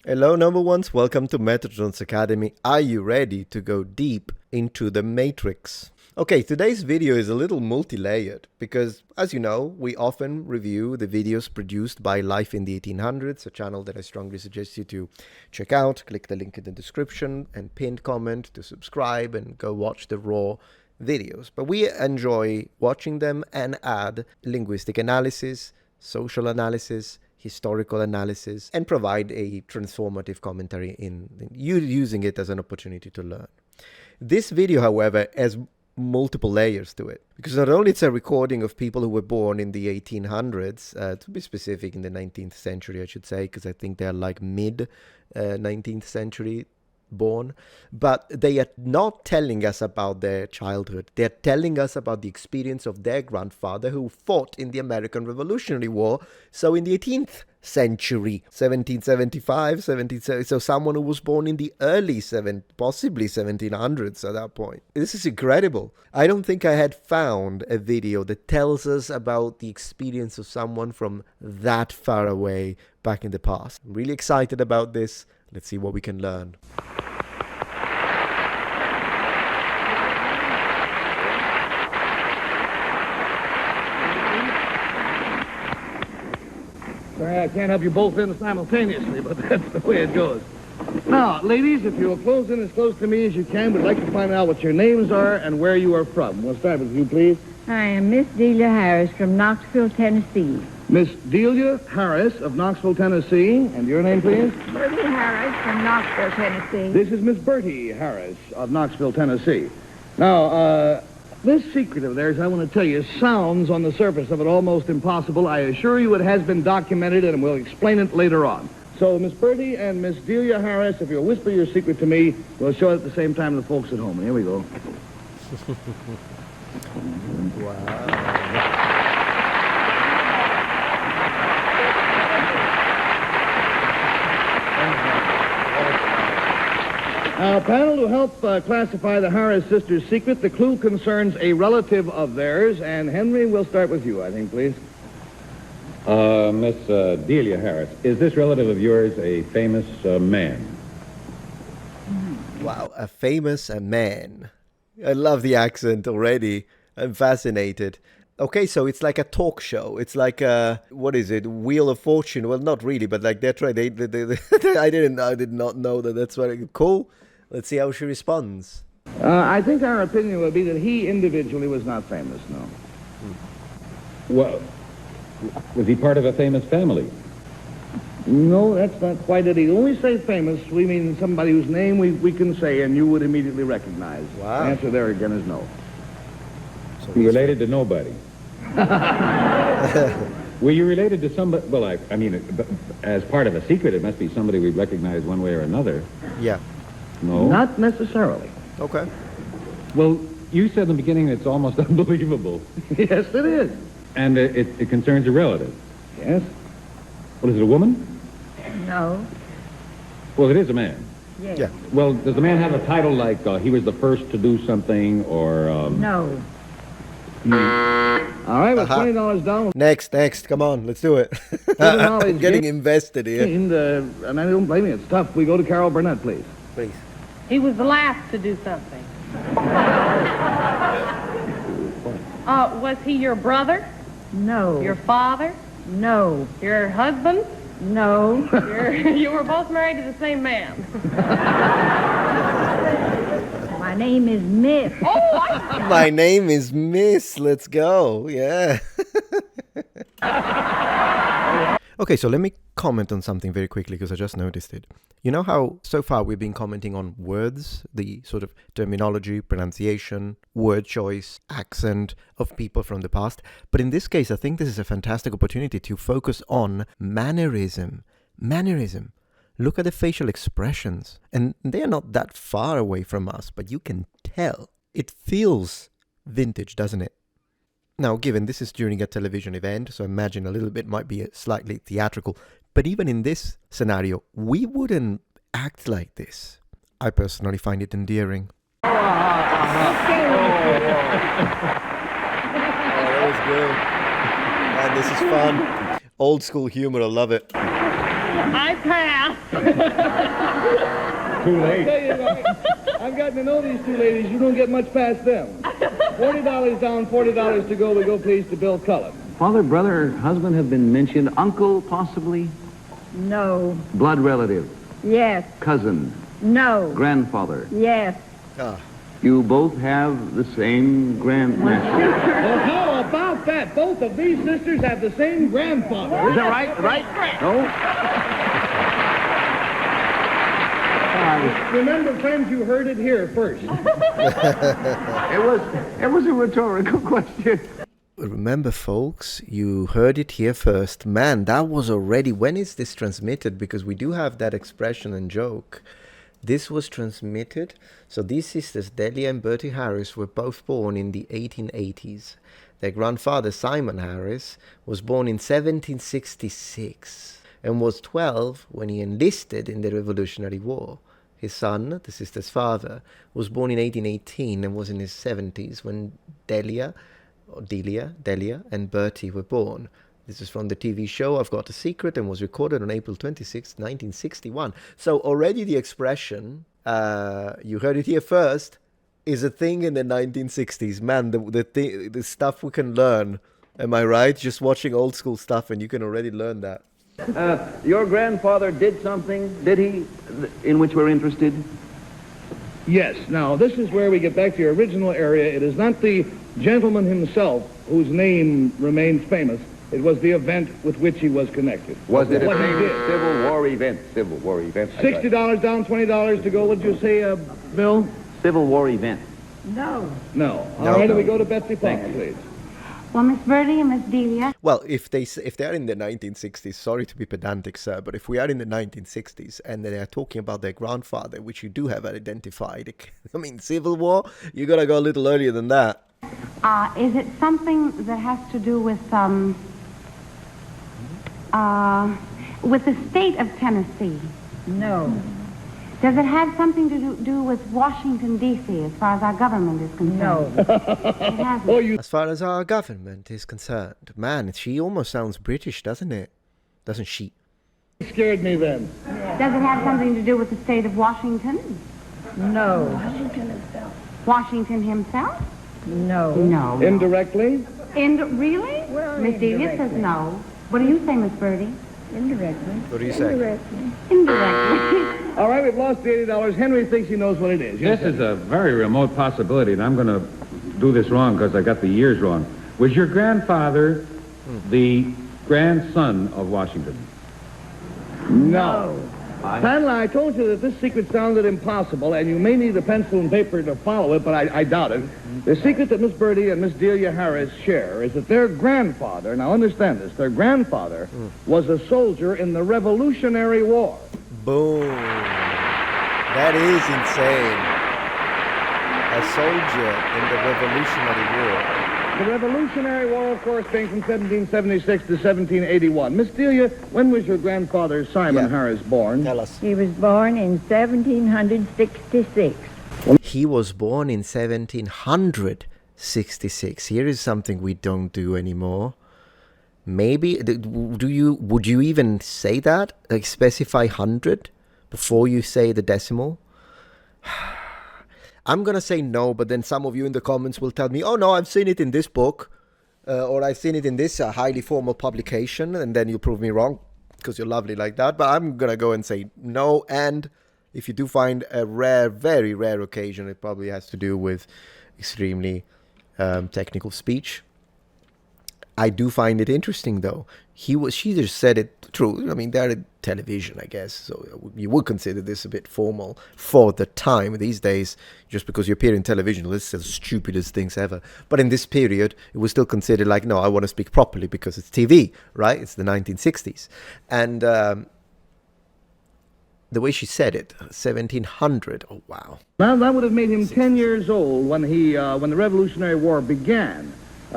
Hello, number ones. Welcome to Metatron's Academy. Are you ready to go deep into the Matrix? Okay, today's video is a little multi-layered because, as you know, we often review the videos produced by Life in the 1800s, a channel that I strongly suggest you to check out. Click the link in the description and pinned comment to subscribe and go watch the raw videos. But we enjoy watching them and add linguistic analysis, social analysis, historical analysis, and provide a transformative commentary in you using it as an opportunity to learn. This video, however, has multiple layers to it, because not only it's a recording of people who were born in the 1800s, to be specific, in the 19th century, I should say, because I think they're like mid 19th century born, but they are not telling us about their childhood. They're telling us about the experience of their grandfather who fought in the American Revolutionary War. So in the 18th century, 1775, 1770, so someone who was born in the early possibly 1700s at that point. This is incredible. I don't think I had found a video that tells us about the experience of someone from that far away back in the past. I'm really excited about this. Let's see what we can learn. Sorry, I can't help you both in simultaneously, but that's the way it goes. Now, ladies, if you'll close in as close to me as you can, we'd like to find out what your names are and where you are from. We'll start with you, please. I am Miss Delia Harris from Knoxville, Tennessee. Miss Delia Harris of Knoxville, Tennessee. And your name, please? Bertie Harris from Knoxville, Tennessee. This is Miss Bertie Harris of Knoxville, Tennessee. Now, this secret of theirs, I want to tell you, sounds on the surface of it almost impossible. I assure you it has been documented, and we'll explain it later on. So, Miss Bertie and Miss Delia Harris, if you'll whisper your secret to me, we'll show it at the same time to the folks at home. Here we go. Wow. Now, panel, to help classify the Harris sisters' secret, the clue concerns a relative of theirs. And Henry, we'll start with you, I think, please. Miss Delia Harris, is this relative of yours a famous man? Wow, a famous man. I love the accent already. I'm fascinated. Okay, so it's like a talk show. It's like a, what is it, Wheel of Fortune? Well, not really, but like they're trying. I did not know that. That's very cool. Let's see how she responds. I think our opinion would be that he individually was not famous, no. Well, was he part of a famous family? No, that's not quite it. When we say famous, we mean somebody whose name we can say and you would immediately recognize. Wow. The answer there again is no. So He related to nobody. Were you related to somebody? Well, I mean, as part of a secret, it must be somebody we recognize one way or another. Yeah. No? Not necessarily. Okay. Well, you said in the beginning it's almost unbelievable. Yes, it is. And it concerns a relative. Yes. Well, is it a woman? No. Well, it is a man. Yes. Yeah. Well, does the man have a title like he was the first to do something or... No. All right, with $20 down. Next. Come on, let's do it. knowledge I'm getting invested here. And I don't blame you. It's tough. We go to Carol Burnett, please. Please. He was the last to do something. Was he your brother? No. Your father? No. Your husband? No. You were both married to the same man. My name is Miss. Oh, My name is Miss. Let's go. Yeah. Okay, so let me comment on something very quickly because I just noticed it. You know how so far we've been commenting on words, the sort of terminology, pronunciation, word choice, accent of people from the past. But in this case, I think this is a fantastic opportunity to focus on mannerism. Mannerism. Look at the facial expressions. And they are not that far away from us, but you can tell. It feels vintage, doesn't it? Now, given this is during a television event, so imagine a little bit might be slightly theatrical, but even in this scenario, we wouldn't act like this. I personally find it endearing. Oh, that was good. Man, this is fun. Old school humor, I love it. I pass. too I'll late. tell you what, I've gotten to know these two ladies. You don't get much past them. $40 down, $40 to go. We go, please, to Bill Cullen. Father, brother, husband have been mentioned. Uncle, possibly. No. Blood relative. Yes. Cousin. No. Grandfather. Yes. Ah, You both have the same grandmaster. Well, how about that? Both of these sisters have the same grandfather. Is that right? Right? No? Remember, friends, you heard it here first. It was a rhetorical question. remember, folks, you heard it here first. Man, that was already... When is this transmitted? Because we do have that expression and joke. This was transmitted. So these sisters, Delia and Bertie Harris, were both born in the 1880s. Their grandfather, Simon Harris, was born in 1766 and was 12 when he enlisted in the Revolutionary War. His son, the sister's father, was born in 1818 and was in his 70s when Delia and Bertie were born. This is from the TV show I've Got a Secret and was recorded on April 26, 1961. So already the expression, you heard it here first, is a thing in the 1960s. Man, the stuff we can learn. Am I right? Just watching old school stuff and you can already learn that. Your grandfather did something, did he, in which we're interested? Yes. Now, this is where we get back to your original area. It is not the gentleman himself whose name remains famous. It was the event with which he was connected. Was it What a he did. Civil War event? Civil War event. $60 down, $20 to go. What'd you say, Bill? Civil War event. No. No. All right, we go to Betsy Palmer, please. Well, Miss Birdie and Miss Delia. Well, if they are in the 1960s, sorry to be pedantic, sir, but if we are in the 1960s and they are talking about their grandfather, which you do have identified, I mean, Civil War, you gotta go a little earlier than that. Is it something that has to do with the state of Tennessee? No. Does it have something to do with Washington, D.C., as far as our government is concerned? No. It hasn't. Oh, you As far as our government is concerned, man, she almost sounds British, doesn't it? Doesn't she? scared me then. Does it have something to do with the state of Washington? No. Washington himself? No. No. Indirectly? Really? Well, Miss Delia says no. What do you say, Miss Birdie? Indirectly. What do you say? Indirectly. All right, we've lost the $80. Henry thinks he knows what it is. This is a very remote possibility, and I'm going to do this wrong because I got the years wrong. Was your grandfather the grandson of Washington? No. Pamela, I told you that this secret sounded impossible, and you may need a pencil and paper to follow it, but I doubt it. The secret that Miss Birdie and Miss Delia Harris share is that their grandfather, now understand this, their grandfather was a soldier in the Revolutionary War. Boom. That is insane. A soldier in the Revolutionary War. The Revolutionary War, of course, came from 1776 to 1781. Miss Delia, when was your grandfather, Simon Harris, born? Tell us. He was born in 1766. He was born in 1766. Here is something we don't do anymore. Maybe, would you even say that? Like specify 100 before you say the decimal? I'm going to say no, but then some of you in the comments will tell me, oh no, I've seen it in this book, or I've seen it in this highly formal publication, and then you prove me wrong, because you're lovely like that. But I'm going to go and say no, and if you do find a rare, very rare occasion, it probably has to do with extremely technical speech. I do find it interesting, though. She just said it true. I mean, they're in television, I guess, so you would consider this a bit formal for the time. These days, just because you appear in television, this is the stupidest things ever. But in this period, it was still considered like, no, I want to speak properly because it's TV, right? It's the 1960s. And the way she said it, 1700, oh, wow. Now, that would have made him 10 years old when the Revolutionary War began.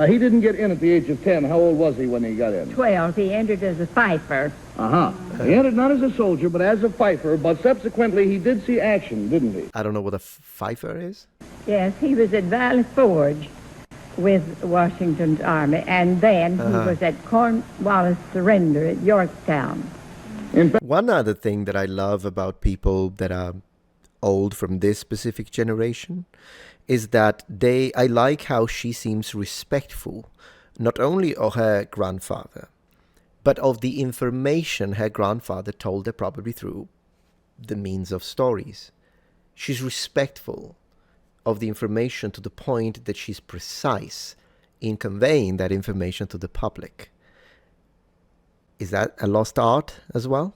He didn't get in at the age of 10. How old was he when he got in? 12. He entered as a fifer. He entered not as a soldier, but as a fifer, but subsequently he did see action, didn't he? I don't know what a fifer is. Yes, he was at Valley Forge with Washington's army, and then he was at Cornwallis surrender at Yorktown. One other thing that I love about people that are old from this specific generation is that I like how she seems respectful, not only of her grandfather, but of the information her grandfather told her, probably through the means of stories. She's respectful of the information to the point that she's precise in conveying that information to the public. Is that a lost art as well?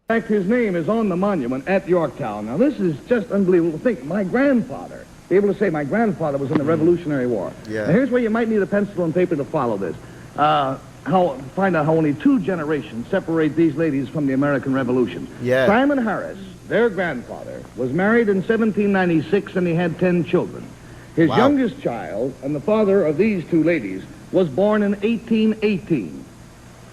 In fact, his name is on the monument at Yorktown. Now, this is just unbelievable to think. My grandfather, be able to say my grandfather was in the Revolutionary War. Yeah. Now, here's where you might need a pencil and paper to follow this. Find out how only 2 generations separate these ladies from the American Revolution. Yeah. Simon Harris, their grandfather, was married in 1796 and he had 10 children. His Wow. youngest child and the father of these 2 ladies was born in 1818.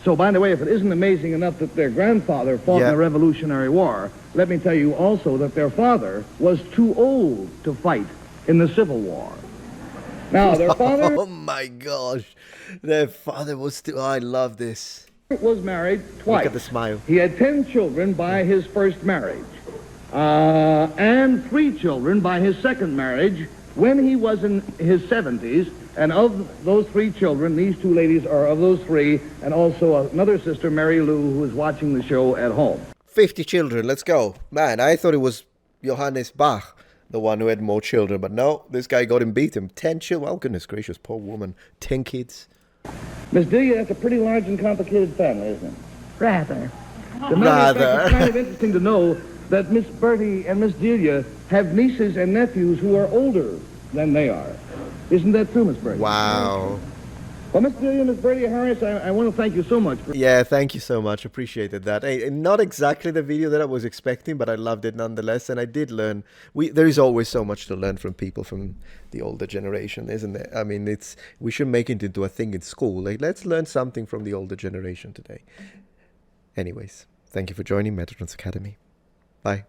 So, by the way, if it isn't amazing enough that their grandfather fought in the Revolutionary War, let me tell you also that their father was too old to fight in the Civil War. Now, their father Oh my gosh. Their father was still... I love this. was married twice. Look at the smile. He had 10 children by his first marriage, and 3 children by his second marriage when he was in his 70s. And of those 3 children, these 2 ladies are of those 3, and also another sister, Mary Lou, who is watching the show at home. 50 children, let's go. Man, I thought it was Johannes Bach, the one who had more children, but no, this guy got him beat him. 10 children, oh goodness gracious, poor woman. 10 kids. Miss Delia, that's a pretty large and complicated family, isn't it? Rather. As a matter of fact, it's kind of interesting to know that Miss Bertie and Miss Delia have nieces and nephews who are older than they are. Isn't that true, Miss Bertie? Wow. Well, Miss Delia and Miss Bertie Harris, I want to thank you so much for... Yeah, thank you so much. Appreciated that. Not exactly the video that I was expecting, but I loved it nonetheless. And I did learn. There is always so much to learn from people from the older generation, isn't there? I mean, we should make it into a thing in school. Like, let's learn something from the older generation today. Anyways, thank you for joining Metatron's Academy. Bye.